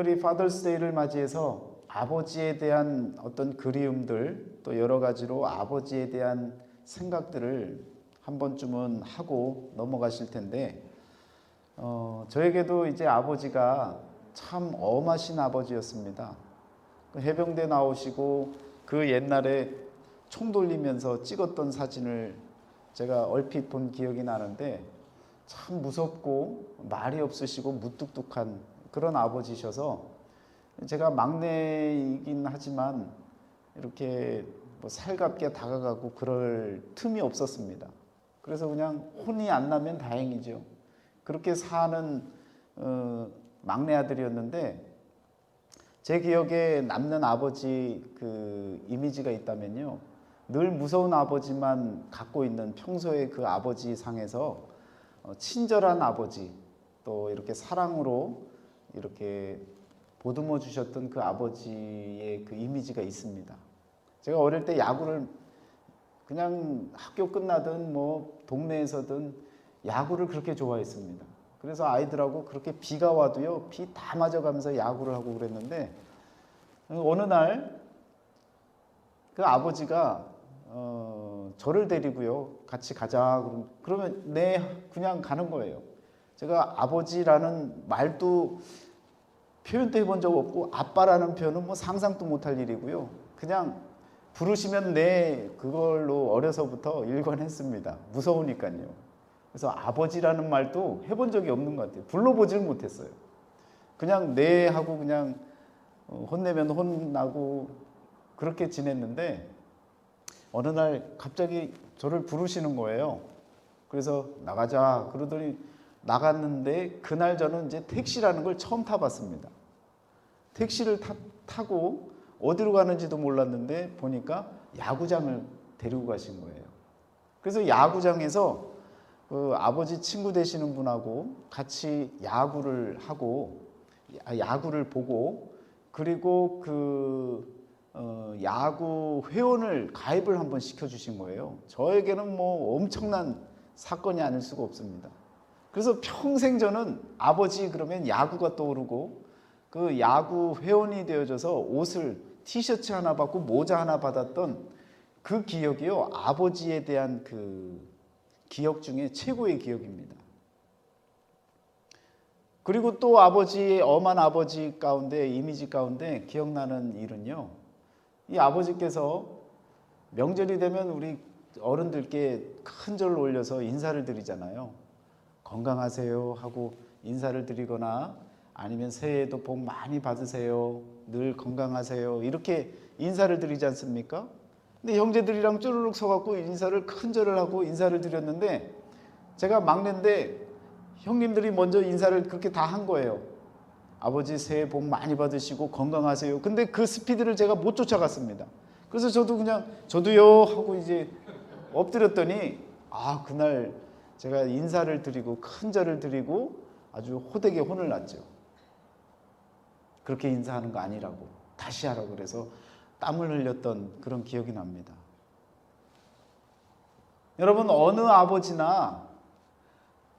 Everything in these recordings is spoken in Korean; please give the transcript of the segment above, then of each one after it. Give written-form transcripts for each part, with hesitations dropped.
성도님들이 파더스데이를 맞이해서 아버지에 대한 어떤 그리움들 또 여러 가지로 아버지에 대한 생각들을 한 번쯤은 하고 넘어가실 텐데 저에게도 이제 아버지가 참 엄하신 아버지였습니다. 해병대 나오시고 그 옛날에 총 돌리면서 찍었던 사진을 제가 얼핏 본 기억이 나는데 참 무섭고 말이 없으시고 무뚝뚝한 그런 아버지셔서 제가 막내이긴 하지만 이렇게 뭐 살갑게 다가가고 그럴 틈이 없었습니다. 그래서 그냥 혼이 안 나면 다행이죠. 그렇게 사는 막내 아들이었는데 제 기억에 남는 아버지 그 이미지가 있다면요, 늘 무서운 아버지만 갖고 있는 평소에 그 아버지 상에서 친절한 아버지 또 이렇게 사랑으로 이렇게 보듬어 주셨던 그 아버지의 그 이미지가 있습니다. 제가 어릴 때 야구를 그냥 학교 끝나든 뭐 동네에서든 야구를 그렇게 좋아했습니다. 그래서 아이들하고 그렇게 비가 와도요, 비 다 맞아가면서 야구를 하고 그랬는데 어느 날 그 아버지가 저를 데리고요, 같이 가자 그러면 네 그냥 가는 거예요. 제가 아버지라는 말도 표현도 해본 적 없고 아빠라는 표현은 뭐 상상도 못할 일이고요. 그냥 부르시면 네 그걸로 어려서부터 일관했습니다. 무서우니까요. 그래서 아버지라는 말도 해본 적이 없는 것 같아요. 불러보지를 못했어요. 그냥 네 하고 그냥 혼내면 혼나고 그렇게 지냈는데 어느 날 갑자기 저를 부르시는 거예요. 그래서 나가자 그러더니 나갔는데 그날 저는 이제 택시라는 걸 처음 타봤습니다. 택시를 타고 어디로 가는지도 몰랐는데 보니까 야구장을 데리고 가신 거예요. 그래서 야구장에서 그 아버지 친구 되시는 분하고 같이 야구를 보고 그리고 그 야구 회원을 가입을 한번 시켜주신 거예요. 저에게는 뭐 엄청난 사건이 아닐 수가 없습니다. 그래서 평생 저는 아버지 그러면 야구가 떠오르고 그 야구 회원이 되어져서 옷을 티셔츠 하나 받고 모자 하나 받았던 그 기억이요, 아버지에 대한 그 기억 중에 최고의 기억입니다. 그리고 또 아버지의 엄한 아버지 가운데 이미지 가운데 기억나는 일은요, 이 아버지께서 명절이 되면 우리 어른들께 큰 절을 올려서 인사를 드리잖아요. 건강하세요 하고 인사를 드리거나 아니면 새해에도 복 많이 받으세요, 늘 건강하세요 이렇게 인사를 드리지 않습니까? 근데 형제들이랑 쭈르륵 서갖고 인사를 큰 절을 하고 인사를 드렸는데 제가 막내인데 형님들이 먼저 인사를 그렇게 다 한 거예요. 아버지 새해 복 많이 받으시고 건강하세요. 근데 그 스피드를 제가 못 쫓아갔습니다. 그래서 저도 그냥 저도요 하고 이제 엎드렸더니 그날 제가 인사를 드리고 큰 절을 드리고 아주 호되게 혼을 났죠. 그렇게 인사하는 거 아니라고 다시 하라고 그래서 땀을 흘렸던 그런 기억이 납니다. 여러분, 어느 아버지나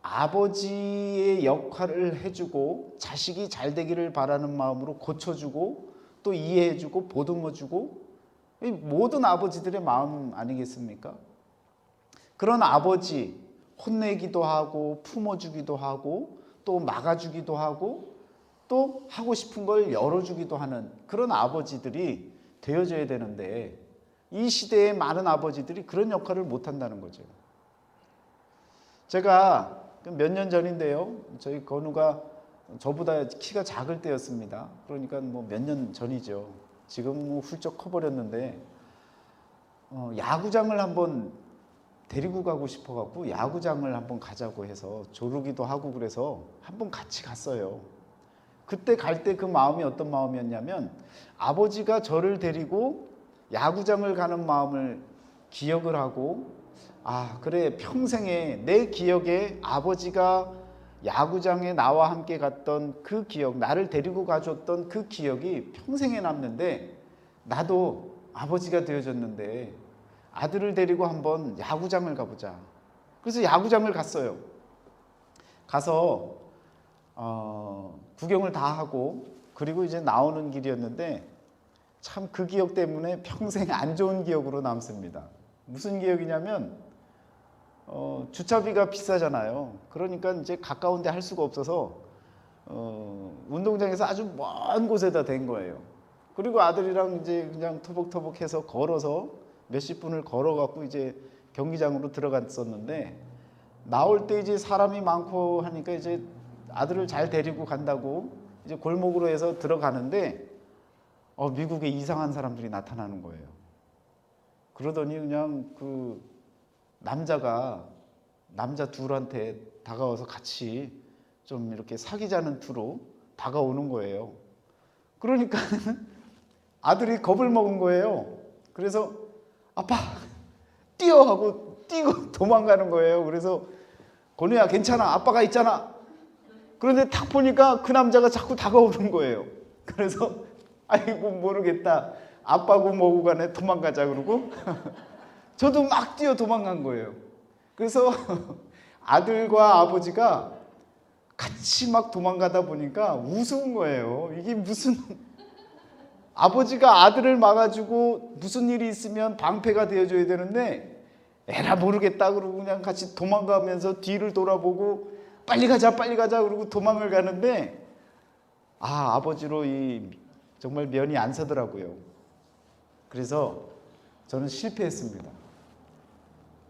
아버지의 역할을 해주고 자식이 잘 되기를 바라는 마음으로 고쳐주고 또 이해해주고 보듬어주고 이 모든 아버지들의 마음 아니겠습니까? 그런 아버지 혼내기도 하고 품어주기도 하고 또 막아주기도 하고 또 하고 싶은 걸 열어주기도 하는 그런 아버지들이 되어져야 되는데 이 시대의 많은 아버지들이 그런 역할을 못한다는 거죠. 제가 몇 년 전인데요, 저희 건우가 저보다 키가 작을 때였습니다. 그러니까 뭐 몇 년 전이죠. 지금 뭐 훌쩍 커버렸는데 야구장을 한번 데리고 가고 싶어갖고 야구장을 한번 가자고 해서 조르기도 하고 그래서 한번 같이 갔어요. 그때 갈 때 그 마음이 어떤 마음이었냐면 아버지가 저를 데리고 야구장을 가는 마음을 기억을 하고 그래 평생에 내 기억에 아버지가 야구장에 나와 함께 갔던 그 기억, 나를 데리고 가줬던 그 기억이 평생에 남는데 나도 아버지가 되어줬는데 아들을 데리고 한번 야구장을 가보자. 그래서 야구장을 갔어요. 가서 구경을 다 하고 그리고 이제 나오는 길이었는데 참 그 기억 때문에 평생 안 좋은 기억으로 남습니다. 무슨 기억이냐면 주차비가 비싸잖아요. 그러니까 이제 가까운 데 할 수가 없어서 운동장에서 아주 먼 곳에다 댄 거예요. 그리고 아들이랑 이제 그냥 터벅터벅해서 걸어서 몇십 분을 걸어갖고 이제 경기장으로 들어갔었는데, 나올 때 이제 사람이 많고 하니까 이제 아들을 잘 데리고 간다고 이제 골목으로 해서 들어가는데 미국에 이상한 사람들이 나타나는 거예요. 그러더니 그냥 그 남자 둘한테 다가와서 같이 좀 이렇게 사귀자는 투로 다가오는 거예요. 그러니까 아들이 겁을 먹은 거예요. 그래서 아빠 뛰어 하고 뛰고 도망가는 거예요. 그래서 건우야 괜찮아, 아빠가 있잖아. 그런데 딱 보니까 그 남자가 자꾸 다가오는 거예요. 그래서 아이고 모르겠다, 아빠고 뭐고 간에 도망가자 그러고 저도 막 뛰어 도망간 거예요. 그래서 아들과 아버지가 같이 막 도망가다 보니까 우스운 거예요. 이게 무슨, 아버지가 아들을 막아주고 무슨 일이 있으면 방패가 되어줘야 되는데 에라 모르겠다 그러고 그냥 같이 도망가면서 뒤를 돌아보고 빨리 가자 그러고 도망을 가는데 아버지로 정말 면이 안 서더라고요. 그래서 저는 실패했습니다.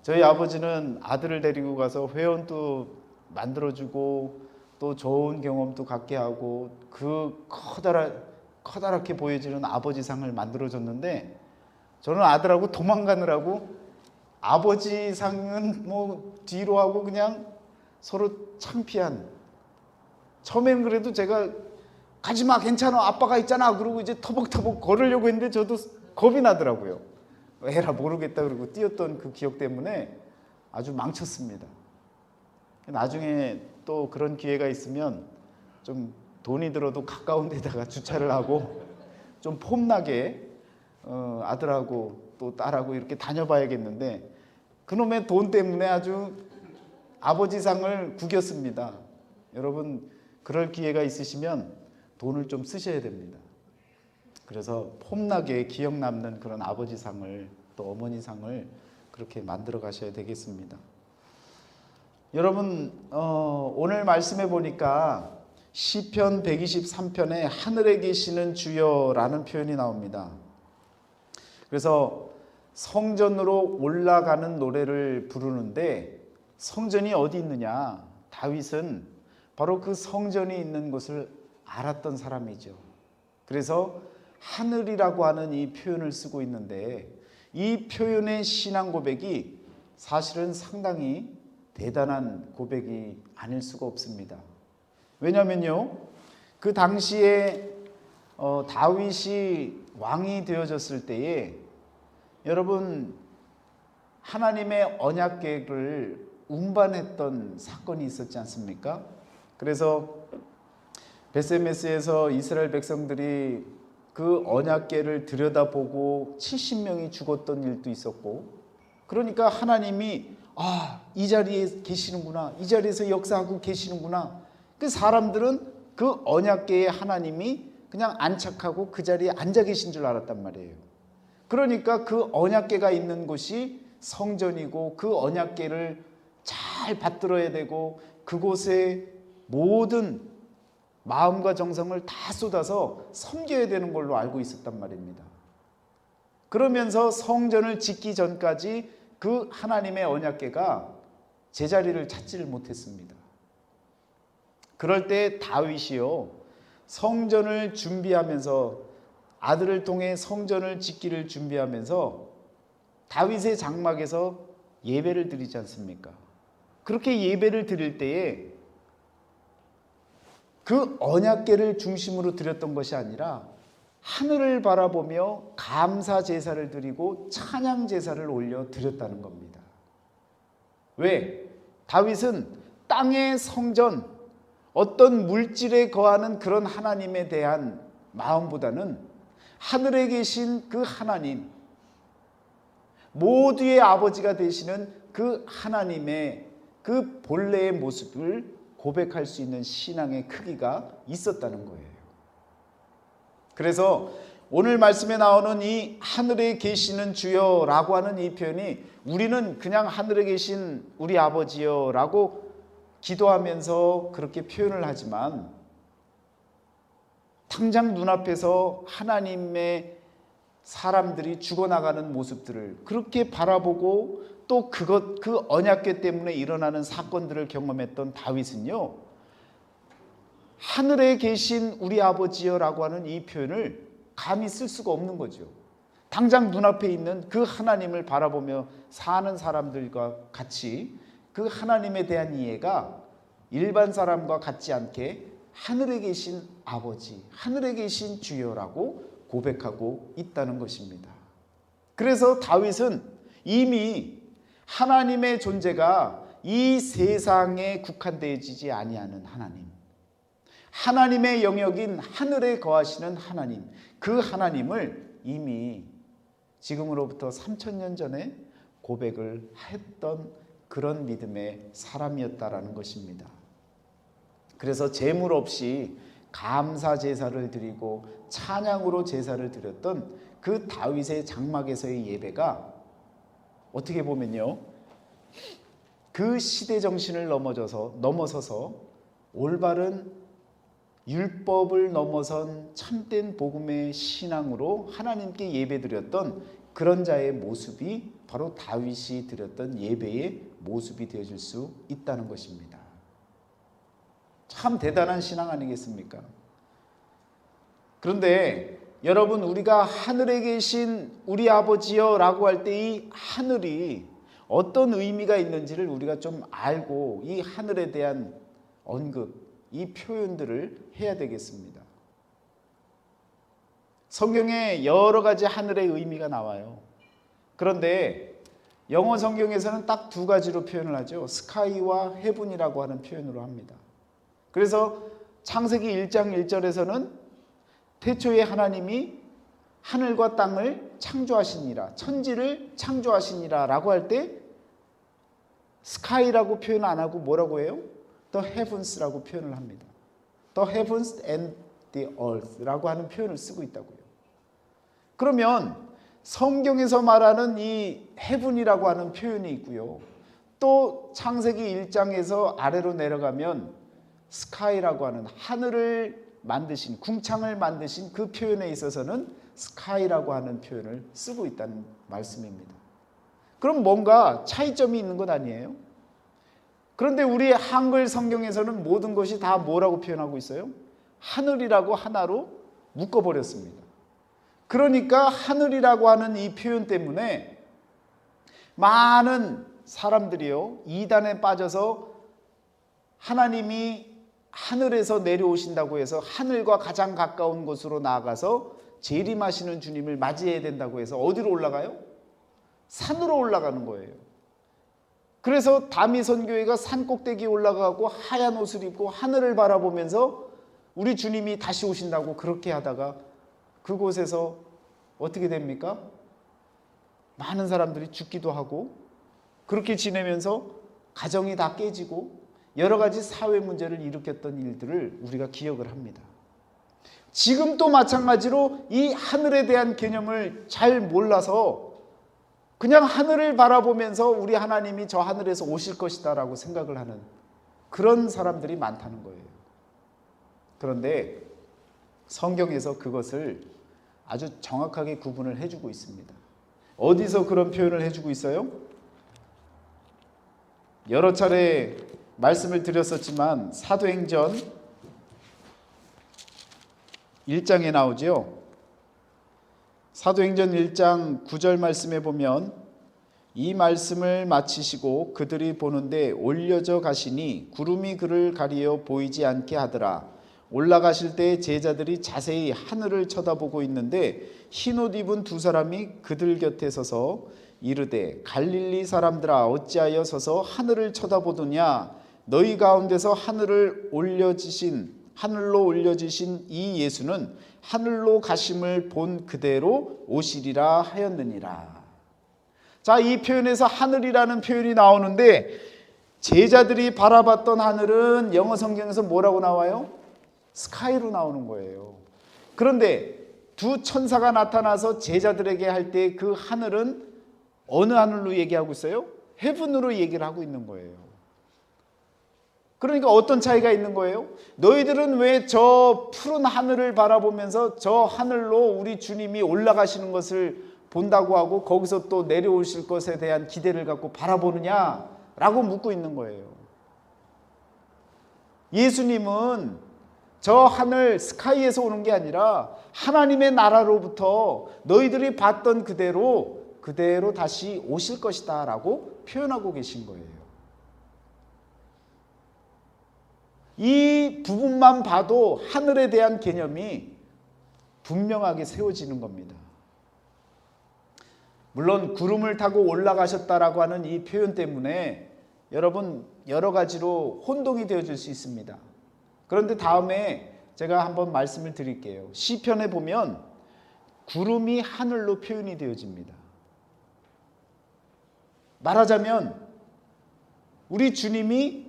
저희 아버지는 아들을 데리고 가서 회원도 만들어주고 또 좋은 경험도 갖게 하고 그 커다랗게 보여지는 아버지상을 만들어줬는데, 저는 아들하고 도망가느라고 아버지상은 뭐 뒤로 하고 그냥 서로 창피한, 처음엔 그래도 제가 가지마 괜찮아 아빠가 있잖아 그러고 이제 터벅터벅 걸으려고 했는데 저도 겁이 나더라고요. 에라 모르겠다 그러고 뛰었던 그 기억 때문에 아주 망쳤습니다. 나중에 또 그런 기회가 있으면 좀 돈이 들어도 가까운 데다가 주차를 하고 좀 폼나게 아들하고 또 딸하고 이렇게 다녀봐야겠는데, 그놈의 돈 때문에 아주 아버지상을 구겼습니다. 여러분 그럴 기회가 있으시면 돈을 좀 쓰셔야 됩니다. 그래서 폼나게 기억 남는 그런 아버지상을 또 어머니상을 그렇게 만들어 가셔야 되겠습니다. 여러분 오늘 말씀해 보니까 시편 123편에 하늘에 계시는 주여라는 표현이 나옵니다. 그래서 성전으로 올라가는 노래를 부르는데, 성전이 어디 있느냐? 다윗은 바로 그 성전이 있는 곳을 알았던 사람이죠. 그래서 하늘이라고 하는 이 표현을 쓰고 있는데, 이 표현의 신앙 고백이 사실은 상당히 대단한 고백이 아닐 수가 없습니다. 왜냐면요, 그 당시에 다윗이 왕이 되어졌을 때에 여러분 하나님의 언약궤를 운반했던 사건이 있었지 않습니까? 그래서 베세메스에서 이스라엘 백성들이 그 언약궤를 들여다보고 70명이 죽었던 일도 있었고, 그러니까 하나님이 이 자리에 계시는구나, 이 자리에서 역사하고 계시는구나. 그 사람들은 그 언약궤에 하나님이 그냥 안착하고 그 자리에 앉아 계신 줄 알았단 말이에요. 그러니까 그 언약궤가 있는 곳이 성전이고 그 언약궤를 잘 받들어야 되고 그곳에 모든 마음과 정성을 다 쏟아서 섬겨야 되는 걸로 알고 있었단 말입니다. 그러면서 성전을 짓기 전까지 그 하나님의 언약궤가 제자리를 찾지를 못했습니다. 그럴 때 다윗이요, 성전을 준비하면서 아들을 통해 성전을 짓기를 준비하면서 다윗의 장막에서 예배를 드리지 않습니까? 그렇게 예배를 드릴 때에 그 언약궤를 중심으로 드렸던 것이 아니라 하늘을 바라보며 감사 제사를 드리고 찬양 제사를 올려 드렸다는 겁니다. 왜? 다윗은 땅의 성전, 어떤 물질에 거하는 그런 하나님에 대한 마음보다는 하늘에 계신 그 하나님, 모두의 아버지가 되시는 그 하나님의 그 본래의 모습을 고백할 수 있는 신앙의 크기가 있었다는 거예요. 그래서 오늘 말씀에 나오는 이 하늘에 계시는 주여라고 하는 이 표현이 우리는 그냥 하늘에 계신 우리 아버지여라고 기도하면서 그렇게 표현을 하지만 당장 눈앞에서 하나님의 사람들이 죽어나가는 모습들을 그렇게 바라보고 또 그 언약궤 때문에 일어나는 사건들을 경험했던 다윗은요, 하늘에 계신 우리 아버지여라고 하는 이 표현을 감히 쓸 수가 없는 거죠. 당장 눈앞에 있는 그 하나님을 바라보며 사는 사람들과 같이 그 하나님에 대한 이해가 일반 사람과 같지 않게 하늘에 계신 아버지, 하늘에 계신 주여라고 고백하고 있다는 것입니다. 그래서 다윗은 이미 하나님의 존재가 이 세상에 국한되어지지 아니하는 하나님, 하나님의 영역인 하늘에 거하시는 하나님, 그 하나님을 이미 지금으로부터 3000년 전에 고백을 했던 그런 믿음의 사람이었다라는 것입니다. 그래서 제물 없이 감사 제사를 드리고 찬양으로 제사를 드렸던 그 다윗의 장막에서의 예배가 어떻게 보면요, 그 시대 정신을 넘어서서 올바른 율법을 넘어선 참된 복음의 신앙으로 하나님께 예배드렸던 그런 자의 모습이 바로 다윗이 드렸던 예배의 모습이 되어질 수 있다는 것입니다. 참 대단한 신앙 아니겠습니까? 그런데 여러분, 우리가 하늘에 계신 우리 아버지여 라고 할 때 이 하늘이 어떤 의미가 있는지를 우리가 좀 알고 이 하늘에 대한 언급, 이 표현들을 해야 되겠습니다. 성경에 여러 가지 하늘의 의미가 나와요. 그런데 영어 성경에서는 딱 두 가지로 표현을 하죠. 스카이와 헤븐이라고 하는 표현으로 합니다. 그래서 창세기 1장 1절에서는 태초에 하나님이 하늘과 땅을 창조하시니라, 천지를 창조하시니라 라고 할 때 스카이라고 표현 안 하고 뭐라고 해요? The heavens라고 표현을 합니다. The heavens and the earth 라고 하는 표현을 쓰고 있다고요. 그러면 성경에서 말하는 이 heaven이라고 하는 표현이 있고요, 또 창세기 1장에서 아래로 내려가면 sky라고 하는 하늘을 만드신, 궁창을 만드신 그 표현에 있어서는 sky라고 하는 표현을 쓰고 있다는 말씀입니다. 그럼 뭔가 차이점이 있는 것 아니에요? 그런데 우리 한글 성경에서는 모든 것이 다 뭐라고 표현하고 있어요? 하늘이라고 하나로 묶어버렸습니다. 그러니까 하늘이라고 하는 이 표현 때문에 많은 사람들이요, 이단에 빠져서 하나님이 하늘에서 내려오신다고 해서 하늘과 가장 가까운 곳으로 나아가서 재림하시는 주님을 맞이해야 된다고 해서 어디로 올라가요? 산으로 올라가는 거예요. 그래서 다미 선교회가 산 꼭대기에 올라가고 하얀 옷을 입고 하늘을 바라보면서 우리 주님이 다시 오신다고 그렇게 하다가 그곳에서 어떻게 됩니까? 많은 사람들이 죽기도 하고 그렇게 지내면서 가정이 다 깨지고 여러 가지 사회 문제를 일으켰던 일들을 우리가 기억을 합니다. 지금도 마찬가지로 이 하늘에 대한 개념을 잘 몰라서 그냥 하늘을 바라보면서 우리 하나님이 저 하늘에서 오실 것이다 라고 생각을 하는 그런 사람들이 많다는 거예요. 그런데 성경에서 그것을 아주 정확하게 구분을 해주고 있습니다. 어디서 그런 표현을 해주고 있어요? 여러 차례 말씀을 드렸었지만 사도행전 1장에 나오죠. 사도행전 1장 9절 말씀에 보면 이 말씀을 마치시고 그들이 보는데 올려져 가시니 구름이 그를 가리어 보이지 않게 하더라. 올라가실 때 제자들이 자세히 하늘을 쳐다보고 있는데 흰옷 입은 두 사람이 그들 곁에 서서 이르되 갈릴리 사람들아 어찌하여 서서 하늘을 쳐다보느냐. 너희 가운데서 하늘로 올려지신 이 예수는 하늘로 가심을 본 그대로 오시리라 하였느니라. 자, 이 표현에서 하늘이라는 표현이 나오는데 제자들이 바라봤던 하늘은 영어 성경에서 뭐라고 나와요? 스카이로 나오는 거예요. 그런데 두 천사가 나타나서 제자들에게 할 때 그 하늘은 어느 하늘로 얘기하고 있어요? 헤븐으로 얘기를 하고 있는 거예요. 그러니까 어떤 차이가 있는 거예요? 너희들은 왜 저 푸른 하늘을 바라보면서 저 하늘로 우리 주님이 올라가시는 것을 본다고 하고 거기서 또 내려오실 것에 대한 기대를 갖고 바라보느냐라고 묻고 있는 거예요. 예수님은 저 하늘 스카이에서 오는 게 아니라 하나님의 나라로부터 너희들이 봤던 그대로 다시 오실 것이다 라고 표현하고 계신 거예요. 이 부분만 봐도 하늘에 대한 개념이 분명하게 세워지는 겁니다. 물론 구름을 타고 올라가셨다라고 하는 이 표현 때문에 여러분 여러 가지로 혼동이 되어질 수 있습니다. 그런데 다음에 제가 한번 말씀을 드릴게요. 시편에 보면 구름이 하늘로 표현이 되어집니다. 말하자면 우리 주님이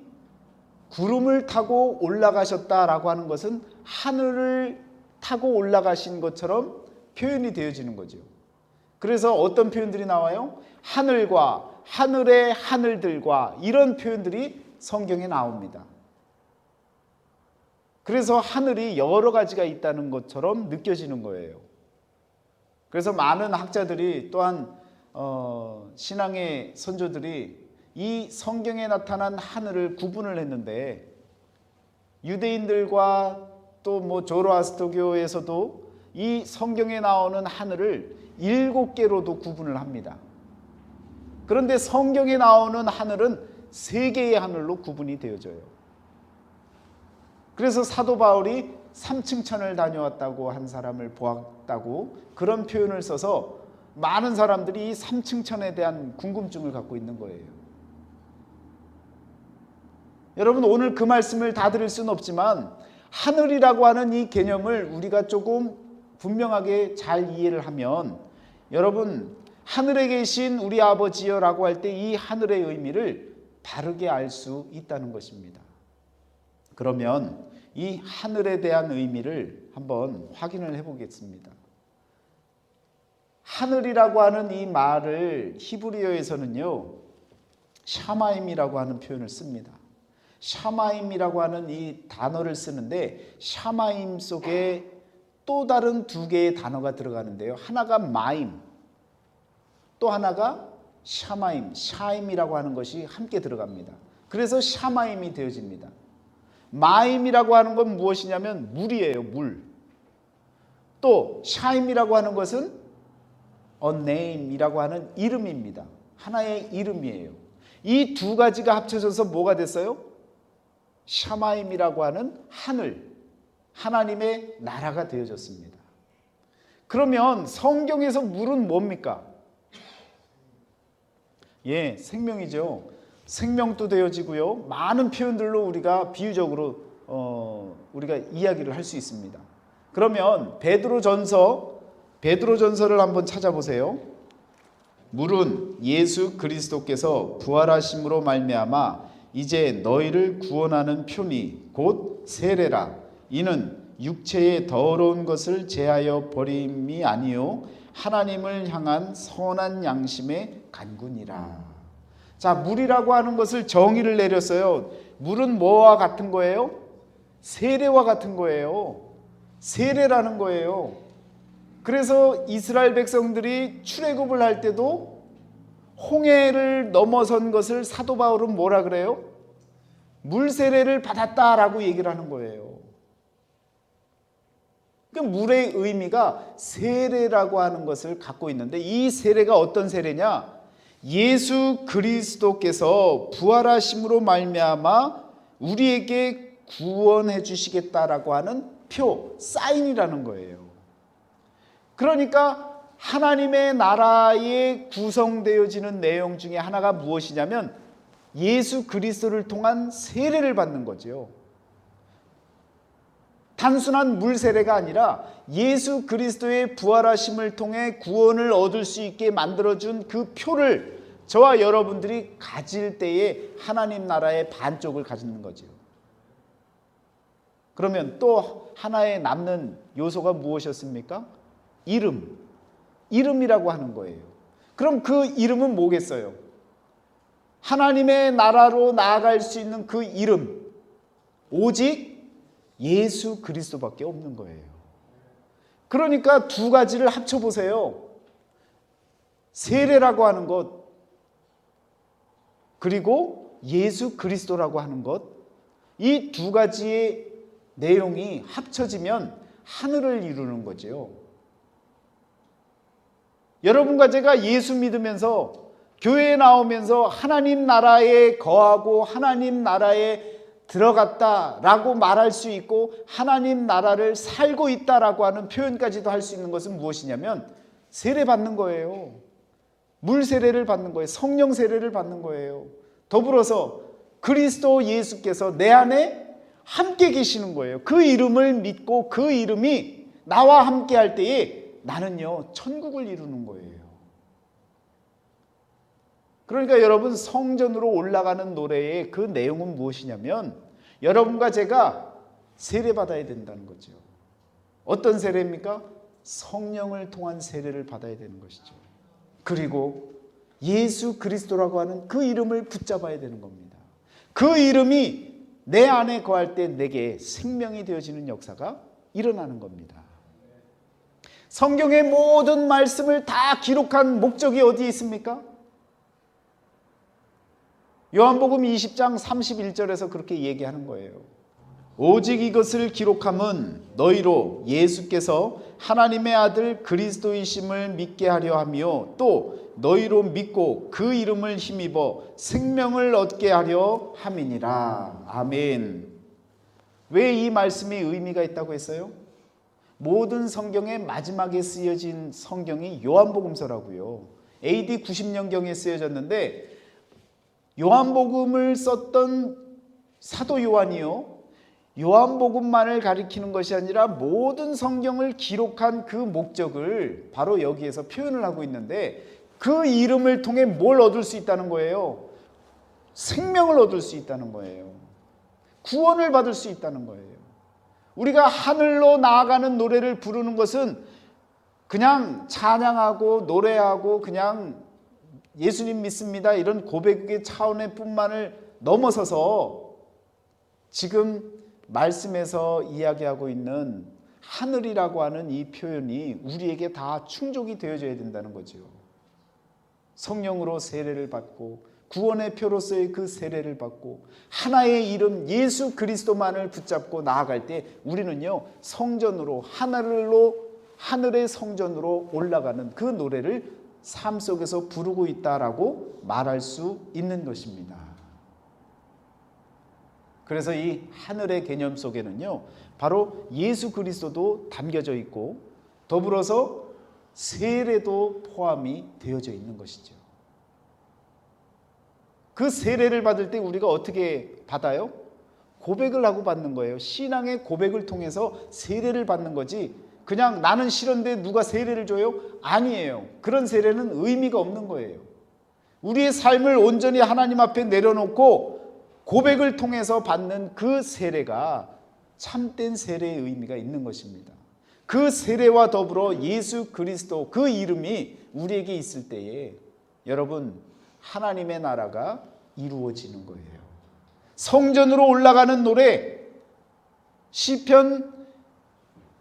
구름을 타고 올라가셨다라고 하는 것은 하늘을 타고 올라가신 것처럼 표현이 되어지는 거죠. 그래서 어떤 표현들이 나와요? 하늘과 하늘의 하늘들과 이런 표현들이 성경에 나옵니다. 그래서 하늘이 여러 가지가 있다는 것처럼 느껴지는 거예요. 그래서 많은 학자들이 또한 신앙의 선조들이 이 성경에 나타난 하늘을 구분을 했는데 유대인들과 또 뭐 조로아스터교에서도 이 성경에 나오는 하늘을 7개로도 구분을 합니다. 그런데 성경에 나오는 하늘은 3개의 하늘로 구분이 되어져요. 그래서 사도 바울이 3층 천을 다녀왔다고 한 사람을 보았다고 그런 표현을 써서 많은 사람들이 이 3층 천에 대한 궁금증을 갖고 있는 거예요. 여러분 오늘 그 말씀을 다 드릴 수는 없지만 하늘이라고 하는 이 개념을 우리가 조금 분명하게 잘 이해를 하면 여러분 하늘에 계신 우리 아버지여라고 할 때 이 하늘의 의미를 바르게 알 수 있다는 것입니다. 그러면 이 하늘에 대한 의미를 한번 확인을 해보겠습니다. 하늘이라고 하는 이 말을 히브리어에서는요 샤마임이라고 하는 표현을 씁니다. 샤마임이라고 하는 이 단어를 쓰는데 샤마임 속에 또 다른 2개의 단어가 들어가는데요. 하나가 마임, 또 하나가 샤마임, 샤임이라고 하는 것이 함께 들어갑니다. 그래서 샤마임이 되어집니다. 마임이라고 하는 건 무엇이냐면 물이에요, 물. 또 샤임이라고 하는 것은 a name이라고 하는 이름입니다. 하나의 이름이에요. 이 2가지가 합쳐져서 뭐가 됐어요? 샤마임이라고 하는 하늘, 하나님의 나라가 되어졌습니다. 그러면 성경에서 물은 뭡니까? 예, 생명이죠. 생명도 되어지고요. 많은 표현들로 우리가 비유적으로 우리가 이야기를 할 수 있습니다. 그러면 베드로전서를 한번 찾아보세요. 물은 예수 그리스도께서 부활하심으로 말미암아 이제 너희를 구원하는 표니 곧 세례라. 이는 육체의 더러운 것을 제하여 버림이 아니요 하나님을 향한 선한 양심의 간군이라. 자, 물이라고 하는 것을 정의를 내렸어요. 물은 뭐와 같은 거예요? 세례와 같은 거예요. 세례라는 거예요. 그래서 이스라엘 백성들이 출애굽을 할 때도 홍해를 넘어선 것을 사도 바울은 뭐라 그래요? 물 세례를 받았다라고 얘기를 하는 거예요. 그러니까 물의 의미가 세례라고 하는 것을 갖고 있는데 이 세례가 어떤 세례냐? 예수 그리스도께서 부활하심으로 말미암아 우리에게 구원해 주시겠다라고 하는 표, 사인이라는 거예요. 그러니까 하나님의 나라에 구성되어지는 내용 중에 하나가 무엇이냐면 예수 그리스도를 통한 세례를 받는 거죠. 단순한 물 세례가 아니라 예수 그리스도의 부활하심을 통해 구원을 얻을 수 있게 만들어준 그 표를 저와 여러분들이 가질 때에 하나님 나라의 반쪽을 가지는 거죠. 그러면 또 하나의 남는 요소가 무엇이었습니까? 이름이라고 하는 거예요. 그럼 그 이름은 뭐겠어요? 하나님의 나라로 나아갈 수 있는 그 이름, 오직 예수 그리스도밖에 없는 거예요. 그러니까 두 가지를 합쳐보세요. 세례라고 하는 것, 그리고 예수 그리스도라고 하는 것, 이 두 가지의 내용이 합쳐지면 하늘을 이루는 거죠. 여러분과 제가 예수 믿으면서 교회에 나오면서 하나님 나라에 거하고 하나님 나라에 들어갔다라고 말할 수 있고 하나님 나라를 살고 있다라고 하는 표현까지도 할 수 있는 것은 무엇이냐면 세례 받는 거예요. 물 세례를 받는 거예요. 성령 세례를 받는 거예요. 더불어서 그리스도 예수께서 내 안에 함께 계시는 거예요. 그 이름을 믿고 그 이름이 나와 함께 할 때에 나는요 천국을 이루는 거예요. 그러니까 여러분, 성전으로 올라가는 노래의 그 내용은 무엇이냐면 여러분과 제가 세례 받아야 된다는 거죠. 어떤 세례입니까? 성령을 통한 세례를 받아야 되는 것이죠. 그리고 예수 그리스도라고 하는 그 이름을 붙잡아야 되는 겁니다. 그 이름이 내 안에 거할 때 내게 생명이 되어지는 역사가 일어나는 겁니다. 성경의 모든 말씀을 다 기록한 목적이 어디에 있습니까? 요한복음 20장 31절에서 그렇게 얘기하는 거예요. 오직 이것을 기록함은 너희로 예수께서 하나님의 아들 그리스도이심을 믿게 하려 하며 또 너희로 믿고 그 이름을 힘입어 생명을 얻게 하려 함이니라. 아멘. 왜 이 말씀이 의미가 있다고 했어요? 모든 성경의 마지막에 쓰여진 성경이 요한복음서라고요. AD 90년경에 쓰여졌는데 요한복음을 썼던 사도 요한이요, 요한복음만을 가리키는 것이 아니라 모든 성경을 기록한 그 목적을 바로 여기에서 표현을 하고 있는데 그 이름을 통해 뭘 얻을 수 있다는 거예요? 생명을 얻을 수 있다는 거예요. 구원을 받을 수 있다는 거예요. 우리가 하늘로 나아가는 노래를 부르는 것은 그냥 찬양하고 노래하고 그냥 예수님 믿습니다 이런 고백의 차원의 뿐만을 넘어서서 지금 말씀에서 이야기하고 있는 하늘이라고 하는 이 표현이 우리에게 다 충족이 되어져야 된다는 거죠. 성령으로 세례를 받고 구원의 표로서의 그 세례를 받고 하나의 이름 예수 그리스도만을 붙잡고 나아갈 때 우리는요 성전으로 하늘의 성전으로 올라가는 그 노래를 삶 속에서 부르고 있다라고 말할 수 있는 것입니다. 그래서 이 하늘의 개념 속에는요 바로 예수 그리스도도 담겨져 있고 더불어서 세례도 포함이 되어져 있는 것이죠. 그 세례를 받을 때 우리가 어떻게 받아요? 고백을 하고 받는 거예요. 신앙의 고백을 통해서 세례를 받는 거지 그냥 나는 싫은데 누가 세례를 줘요? 아니에요. 그런 세례는 의미가 없는 거예요. 우리의 삶을 온전히 하나님 앞에 내려놓고 고백을 통해서 받는 그 세례가 참된 세례의 의미가 있는 것입니다. 그 세례와 더불어 예수 그리스도 그 이름이 우리에게 있을 때에 여러분 하나님의 나라가 이루어지는 거예요. 성전으로 올라가는 노래 시편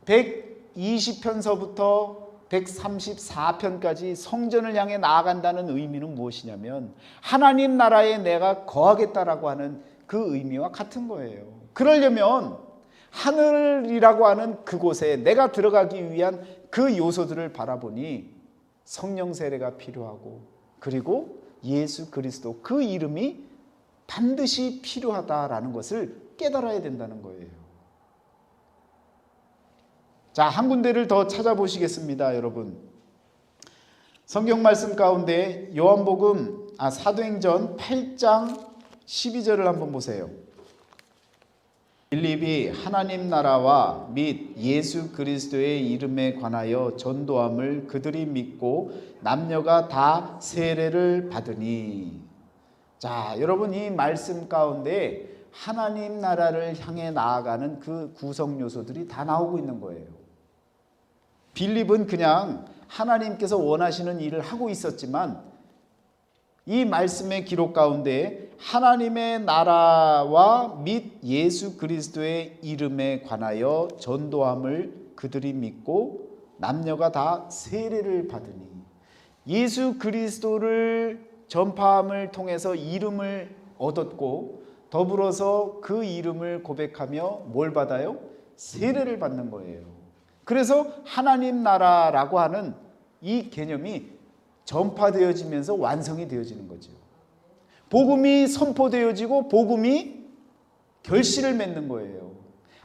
120편서부터 134편까지 성전을 향해 나아간다는 의미는 무엇이냐면 하나님 나라에 내가 거하겠다라고 하는 그 의미와 같은 거예요. 그러려면 하늘이라고 하는 그곳에 내가 들어가기 위한 그 요소들을 바라보니 성령 세례가 필요하고 그리고 예수 그리스도 그 이름이 반드시 필요하다라는 것을 깨달아야 된다는 거예요. 자, 한 군데를 더 찾아보시겠습니다, 여러분. 성경 말씀 가운데 사도행전 8장 12절을 한번 보세요. 빌립이 하나님 나라와 및 예수 그리스도의 이름에 관하여 전도함을 그들이 믿고 남녀가 다 세례를 받으니. 자, 여러분 이 말씀 가운데 하나님 나라를 향해 나아가는 그 구성 요소들이 다 나오고 있는 거예요. 빌립은 그냥 하나님께서 원하시는 일을 하고 있었지만 이 말씀의 기록 가운데 하나님의 나라와 및 예수 그리스도의 이름에 관하여 전도함을 그들이 믿고 남녀가 다 세례를 받으니, 예수 그리스도를 전파함을 통해서 이름을 얻었고 더불어서 그 이름을 고백하며 뭘 받아요? 세례를 받는 거예요. 그래서 하나님 나라라고 하는 이 개념이 전파되어지면서 완성이 되어지는 거죠. 복음이 선포되어지고 복음이 결실을 맺는 거예요.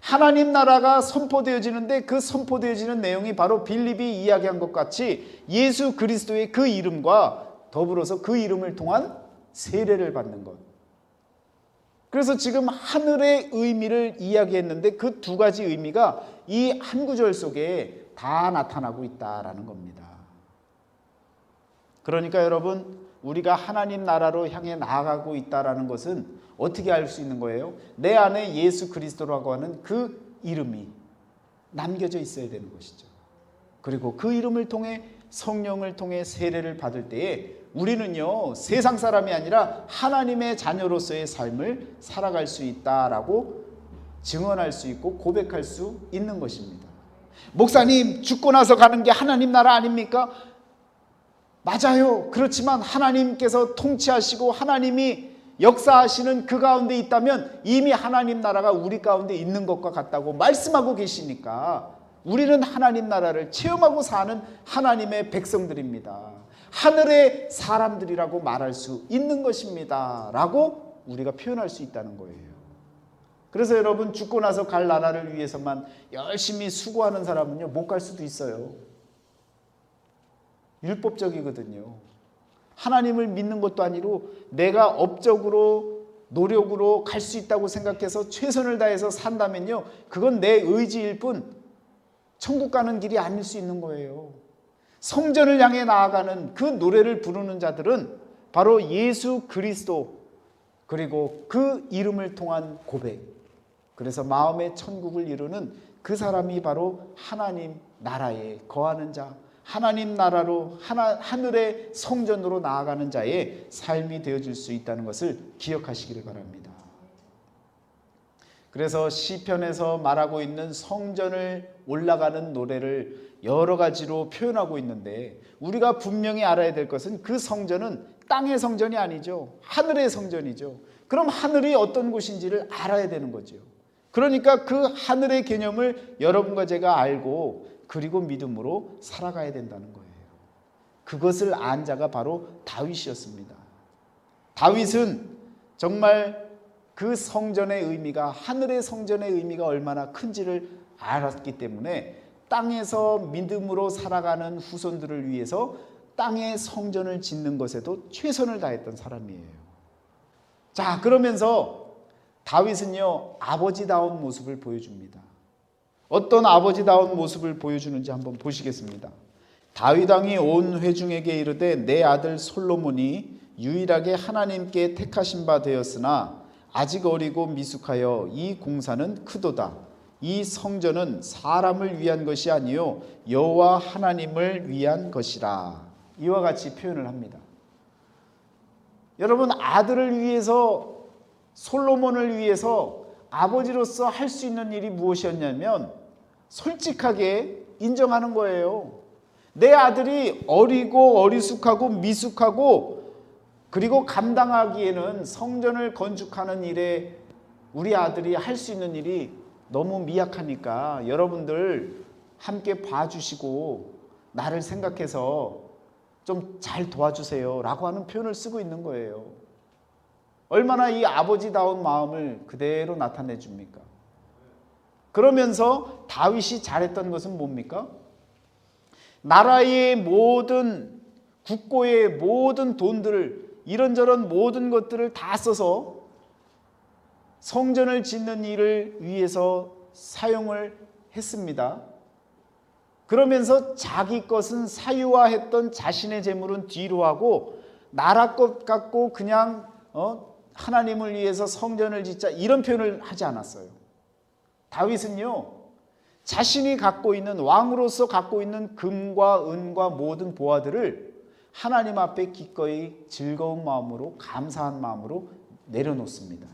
하나님 나라가 선포되어지는데 그 선포되어지는 내용이 바로 빌립이 이야기한 것 같이 예수 그리스도의 그 이름과 더불어서 그 이름을 통한 세례를 받는 것. 그래서 지금 하늘의 의미를 이야기했는데 그 두 가지 의미가 이 한 구절 속에 다 나타나고 있다라는 겁니다. 그러니까 여러분, 우리가 하나님 나라로 향해 나아가고 있다라는 것은 어떻게 알 수 있는 거예요? 내 안에 예수 그리스도라고 하는 그 이름이 남겨져 있어야 되는 것이죠. 그리고 그 이름을 통해 성령을 통해 세례를 받을 때에 우리는요, 세상 사람이 아니라 하나님의 자녀로서의 삶을 살아갈 수 있다라고 증언할 수 있고 고백할 수 있는 것입니다. 목사님, 죽고 나서 가는 게 하나님 나라 아닙니까? 맞아요. 그렇지만 하나님께서 통치하시고 하나님이 역사하시는 그 가운데 있다면 이미 하나님 나라가 우리 가운데 있는 것과 같다고 말씀하고 계시니까 우리는 하나님 나라를 체험하고 사는 하나님의 백성들입니다. 하늘의 사람들이라고 말할 수 있는 것입니다 라고 우리가 표현할 수 있다는 거예요. 그래서 여러분, 죽고 나서 갈 나라를 위해서만 열심히 수고하는 사람은요, 못 갈 수도 있어요. 율법적이거든요. 하나님을 믿는 것도 아니고 내가 업적으로 노력으로 갈 수 있다고 생각해서 최선을 다해서 산다면요, 그건 내 의지일 뿐 천국 가는 길이 아닐 수 있는 거예요. 성전을 향해 나아가는 그 노래를 부르는 자들은 바로 예수 그리스도 그리고 그 이름을 통한 고백, 그래서 마음의 천국을 이루는 그 사람이 바로 하나님 나라에 거하는 자, 하나님 나라로 하늘의 성전으로 나아가는 자의 삶이 되어질 수 있다는 것을 기억하시기를 바랍니다. 그래서 시편에서 말하고 있는 성전을 올라가는 노래를 여러 가지로 표현하고 있는데 우리가 분명히 알아야 될 것은 그 성전은 땅의 성전이 아니죠. 하늘의 성전이죠. 그럼 하늘이 어떤 곳인지를 알아야 되는 거죠. 그러니까 그 하늘의 개념을 여러분과 제가 알고 그리고 믿음으로 살아가야 된다는 거예요. 그것을 안 자가 바로 다윗이었습니다. 다윗은 정말 그 성전의 의미가, 하늘의 성전의 의미가 얼마나 큰지를 알았기 때문에 땅에서 믿음으로 살아가는 후손들을 위해서 땅에 성전을 짓는 것에도 최선을 다했던 사람이에요. 자, 그러면서 다윗은요, 아버지다운 모습을 보여줍니다. 어떤 아버지다운 모습을 보여주는지 한번 보시겠습니다. 다윗 왕이 온 회중에게 이르되 내 아들 솔로몬이 유일하게 하나님께 택하신 바 되었으나 아직 어리고 미숙하여 이 공사는 크도다. 이 성전은 사람을 위한 것이 아니요 여호와 하나님을 위한 것이라. 이와 같이 표현을 합니다. 여러분, 아들을 위해서, 솔로몬을 위해서 아버지로서 할 수 있는 일이 무엇이었냐면 솔직하게 인정하는 거예요. 내 아들이 어리고 어리숙하고 미숙하고 그리고 감당하기에는 성전을 건축하는 일에 우리 아들이 할 수 있는 일이 너무 미약하니까 여러분들 함께 봐주시고 나를 생각해서 좀 잘 도와주세요 라고 하는 표현을 쓰고 있는 거예요. 얼마나 이 아버지다운 마음을 그대로 나타내 줍니까? 그러면서 다윗이 잘했던 것은 뭡니까? 나라의 모든, 국고의 모든 돈들을, 이런저런 모든 것들을 다 써서 성전을 짓는 일을 위해서 사용을 했습니다. 그러면서 자기 것은 사유화했던 자신의 재물은 뒤로 하고 나라 것 갖고 그냥 하나님을 위해서 성전을 짓자 이런 표현을 하지 않았어요. 다윗은요, 자신이 갖고 있는, 왕으로서 갖고 있는 금과 은과 모든 보화들을 하나님 앞에 기꺼이 즐거운 마음으로, 감사한 마음으로 내려놓습니다.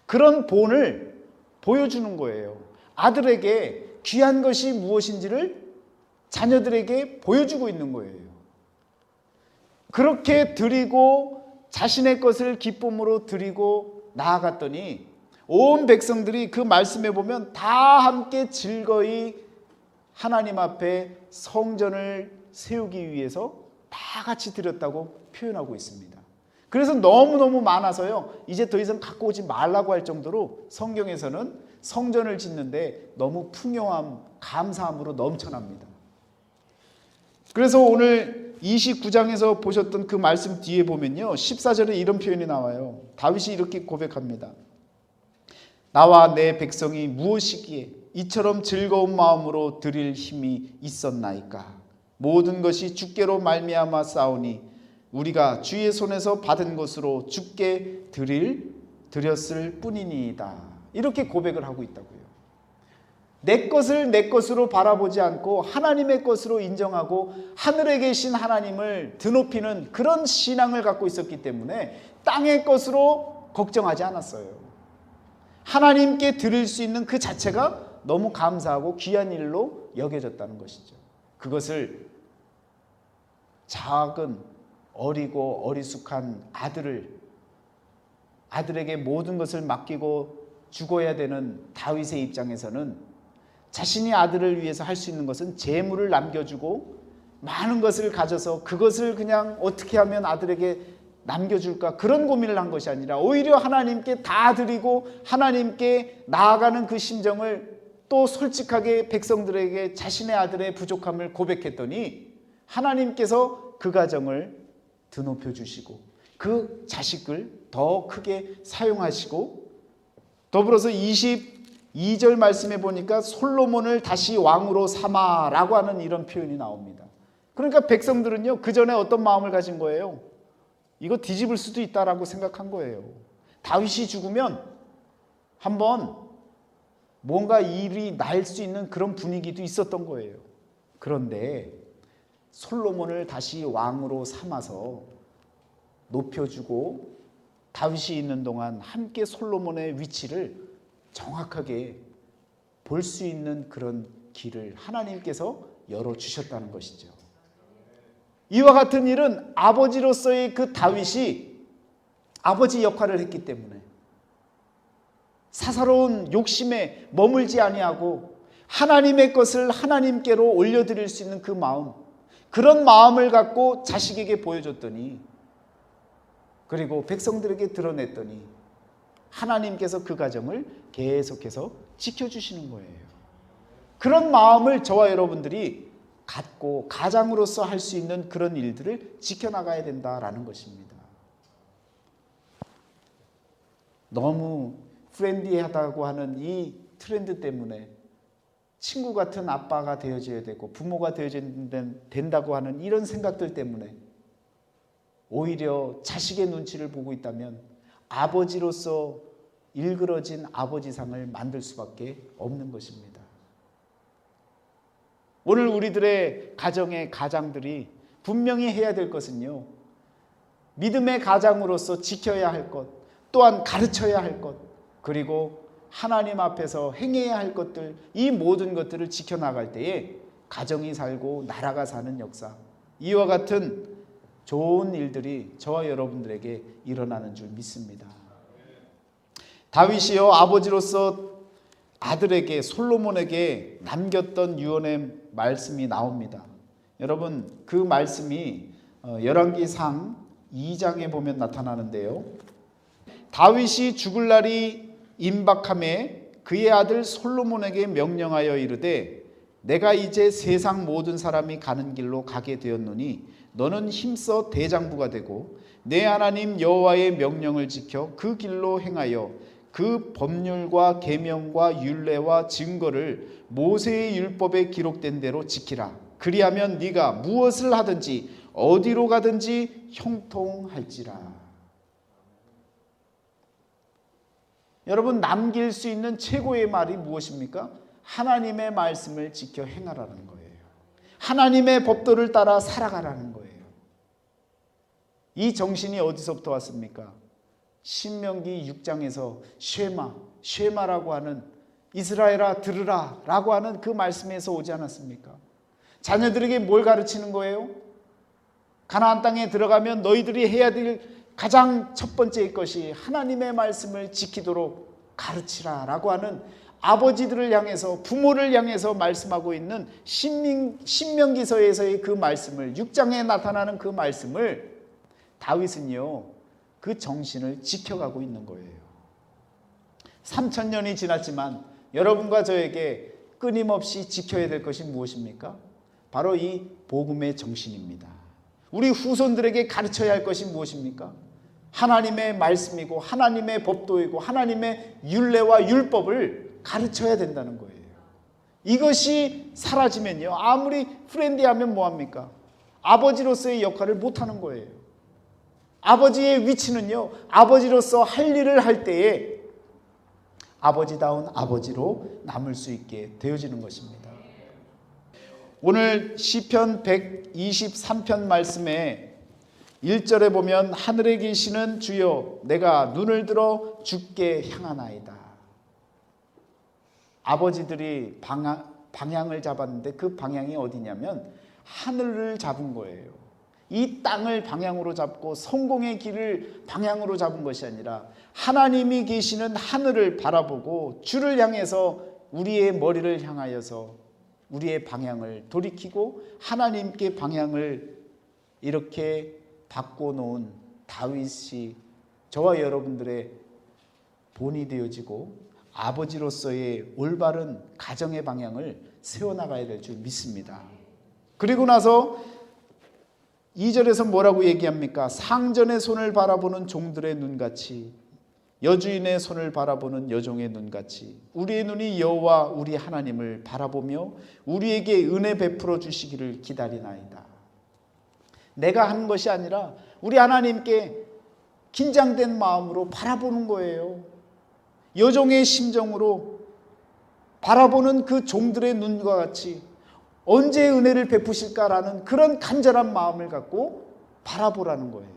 그런 본을 보여주는 거예요. 아들에게 귀한 것이 무엇인지를 자녀들에게 보여주고 있는 거예요. 그렇게 드리고 자신의 것을 기쁨으로 드리고 나아갔더니 온 백성들이 그 말씀에 보면 다 함께 즐거이 하나님 앞에 성전을 세우기 위해서 다 같이 드렸다고 표현하고 있습니다. 그래서 너무너무 많아서요, 이제 더 이상 갖고 오지 말라고 할 정도로 성경에서는 성전을 짓는데 너무 풍요함, 감사함으로 넘쳐납니다. 그래서 오늘 29장에서 보셨던 그 말씀 뒤에 보면요, 14절에 이런 표현이 나와요. 다윗이 이렇게 고백합니다. 나와 내 백성이 무엇이기에 이처럼 즐거운 마음으로 드릴 힘이 있었나이까. 모든 것이 주께로 말미암아 싸우니 우리가 주의 손에서 받은 것으로 주께 드렸을 뿐이니이다. 이렇게 고백을 하고 있다고요. 내 것을 내 것으로 바라보지 않고 하나님의 것으로 인정하고 하늘에 계신 하나님을 드높이는 그런 신앙을 갖고 있었기 때문에 땅의 것으로 걱정하지 않았어요. 하나님께 드릴 수 있는 그 자체가 너무 감사하고 귀한 일로 여겨졌다는 것이죠. 그것을 작은 어리고 어리숙한 아들에게 모든 것을 맡기고 죽어야 되는 다윗의 입장에서는 자신이 아들을 위해서 할 수 있는 것은 재물을 남겨주고 많은 것을 가져서 그것을 그냥 어떻게 하면 아들에게 남겨줄까, 그런 고민을 한 것이 아니라 오히려 하나님께 다 드리고 하나님께 나아가는 그 심정을 또 솔직하게 백성들에게 자신의 아들의 부족함을 고백했더니 하나님께서 그 가정을 드높여 주시고 그 자식을 더 크게 사용하시고, 더불어서 22절 말씀에 보니까 솔로몬을 다시 왕으로 삼아라고 하는 이런 표현이 나옵니다. 그러니까 백성들은요, 그 전에 어떤 마음을 가진 거예요? 이거 뒤집을 수도 있다라고 생각한 거예요. 다윗이 죽으면 한번 뭔가 일이 날 수 있는 그런 분위기도 있었던 거예요. 그런데 솔로몬을 다시 왕으로 삼아서 높여주고 다윗이 있는 동안 함께 솔로몬의 위치를 정확하게 볼 수 있는 그런 길을 하나님께서 열어주셨다는 것이죠. 이와 같은 일은 아버지로서의 그 다윗이 아버지 역할을 했기 때문에 사사로운 욕심에 머물지 아니하고 하나님의 것을 하나님께로 올려드릴 수 있는 그 마음, 그런 마음을 갖고 자식에게 보여줬더니, 그리고 백성들에게 드러냈더니 하나님께서 그 가정을 계속해서 지켜주시는 거예요. 그런 마음을 저와 여러분들이 갖고 가장으로서 할 수 있는 그런 일들을 지켜나가야 된다라는 것입니다. 너무 프렌디하다고 하는 이 트렌드 때문에 친구 같은 아빠가 되어줘야 되고 부모가 되어줘야 된다고 하는 이런 생각들 때문에 오히려 자식의 눈치를 보고 있다면 아버지로서 일그러진 아버지상을 만들 수밖에 없는 것입니다. 오늘 우리들의 가정의 가장들이 분명히 해야 될 것은요, 믿음의 가장으로서 지켜야 할 것, 또한 가르쳐야 할 것, 그리고 하나님 앞에서 행해야 할 것들, 이 모든 것들을 지켜나갈 때에 가정이 살고 나라가 사는 역사, 이와 같은 좋은 일들이 저와 여러분들에게 일어나는 줄 믿습니다. 다윗이요, 아버지로서 아들에게, 솔로몬에게 남겼던 유언의 말씀이 나옵니다. 여러분, 그 말씀이 열왕기상 2장에 보면 나타나는데요, 다윗이 죽을 날이 임박함에 그의 아들 솔로몬에게 명령하여 이르되 내가 이제 세상 모든 사람이 가는 길로 가게 되었노니 너는 힘써 대장부가 되고 내 하나님 여호와의 명령을 지켜 그 길로 행하여 그 법률과 계명과 율례와 증거를 모세의 율법에 기록된 대로 지키라. 그리하면 네가 무엇을 하든지 어디로 가든지 형통할지라. 여러분, 남길 수 있는 최고의 말이 무엇입니까? 하나님의 말씀을 지켜 행하라는 거예요. 하나님의 법도를 따라 살아가라는 거예요. 이 정신이 어디서부터 왔습니까? 신명기 6장에서 쉐마라고 하는 이스라엘아 들으라 라고 하는 그 말씀에서 오지 않았습니까? 자녀들에게 뭘 가르치는 거예요? 가나안 땅에 들어가면 너희들이 해야 될 가장 첫 번째 것이 하나님의 말씀을 지키도록 가르치라 라고 하는 아버지들을 향해서, 부모를 향해서 말씀하고 있는 신명기서에서의 그 말씀을, 6장에 나타나는 그 말씀을 다윗은요 그 정신을 지켜가고 있는 거예요. 3000년이 지났지만 여러분과 저에게 끊임없이 지켜야 될 것이 무엇입니까? 바로 이 복음의 정신입니다. 우리 후손들에게 가르쳐야 할 것이 무엇입니까? 하나님의 말씀이고 하나님의 법도이고 하나님의 율례와 율법을 가르쳐야 된다는 거예요. 이것이 사라지면요 아무리 프렌디하면 뭐합니까? 아버지로서의 역할을 못하는 거예요. 아버지의 위치는요 아버지로서 할 일을 할 때에 아버지다운 아버지로 남을 수 있게 되어지는 것입니다. 오늘 시편 123편 말씀에 1절에 보면 하늘에 계시는 주여 내가 눈을 들어 주께 향하나이다. 아버지들이 방향을 잡았는데 그 방향이 어디냐면 하늘을 잡은 거예요. 이 땅을 방향으로 잡고 성공의 길을 방향으로 잡은 것이 아니라 하나님이 계시는 하늘을 바라보고 주를 향해서 우리의 머리를 향하여서 우리의 방향을 돌이키고 하나님께 방향을 이렇게 바꿔놓은 다윗이 저와 여러분들의 본이 되어지고 아버지로서의 올바른 가정의 방향을 세워나가야 될 줄 믿습니다. 그리고 나서 2절에서 뭐라고 얘기합니까? 상전의 손을 바라보는 종들의 눈같이 여주인의 손을 바라보는 여종의 눈같이 우리의 눈이 여호와 우리 하나님을 바라보며 우리에게 은혜 베풀어 주시기를 기다리나이다. 내가 하는 것이 아니라 우리 하나님께 긴장된 마음으로 바라보는 거예요. 여종의 심정으로 바라보는 그 종들의 눈과 같이 언제 은혜를 베푸실까라는 그런 간절한 마음을 갖고 바라보라는 거예요.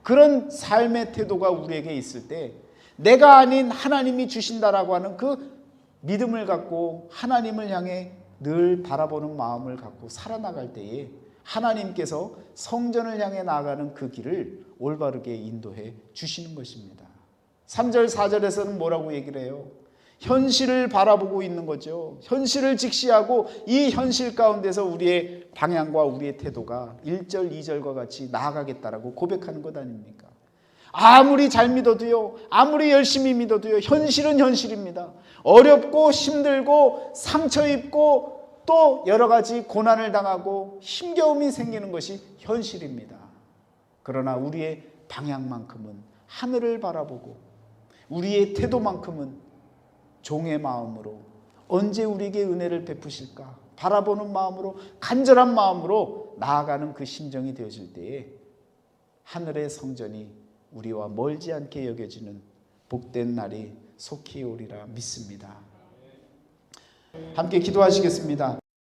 그런 삶의 태도가 우리에게 있을 때 내가 아닌 하나님이 주신다라고 하는 그 믿음을 갖고 하나님을 향해 늘 바라보는 마음을 갖고 살아나갈 때에 하나님께서 성전을 향해 나아가는 그 길을 올바르게 인도해 주시는 것입니다. 3절 4절에서는 뭐라고 얘기를 해요? 현실을 바라보고 있는 거죠. 현실을 직시하고 이 현실 가운데서 우리의 방향과 우리의 태도가 1절 2절과 같이 나아가겠다라고 고백하는 것 아닙니까? 아무리 잘 믿어도요, 아무리 열심히 믿어도요, 현실은 현실입니다. 어렵고 힘들고 상처 입고 또 여러 가지 고난을 당하고 힘겨움이 생기는 것이 현실입니다. 그러나 우리의 방향만큼은 하늘을 바라보고 우리의 태도만큼은 종의 마음으로 언제 우리에게 은혜를 베푸실까 바라보는 마음으로 간절한 마음으로 나아가는 그 심정이 되어질 때에 하늘의 성전이 우리와 멀지 않게 여겨지는 복된 날이 속히 오리라 믿습니다. 함께 기도하시겠습니다.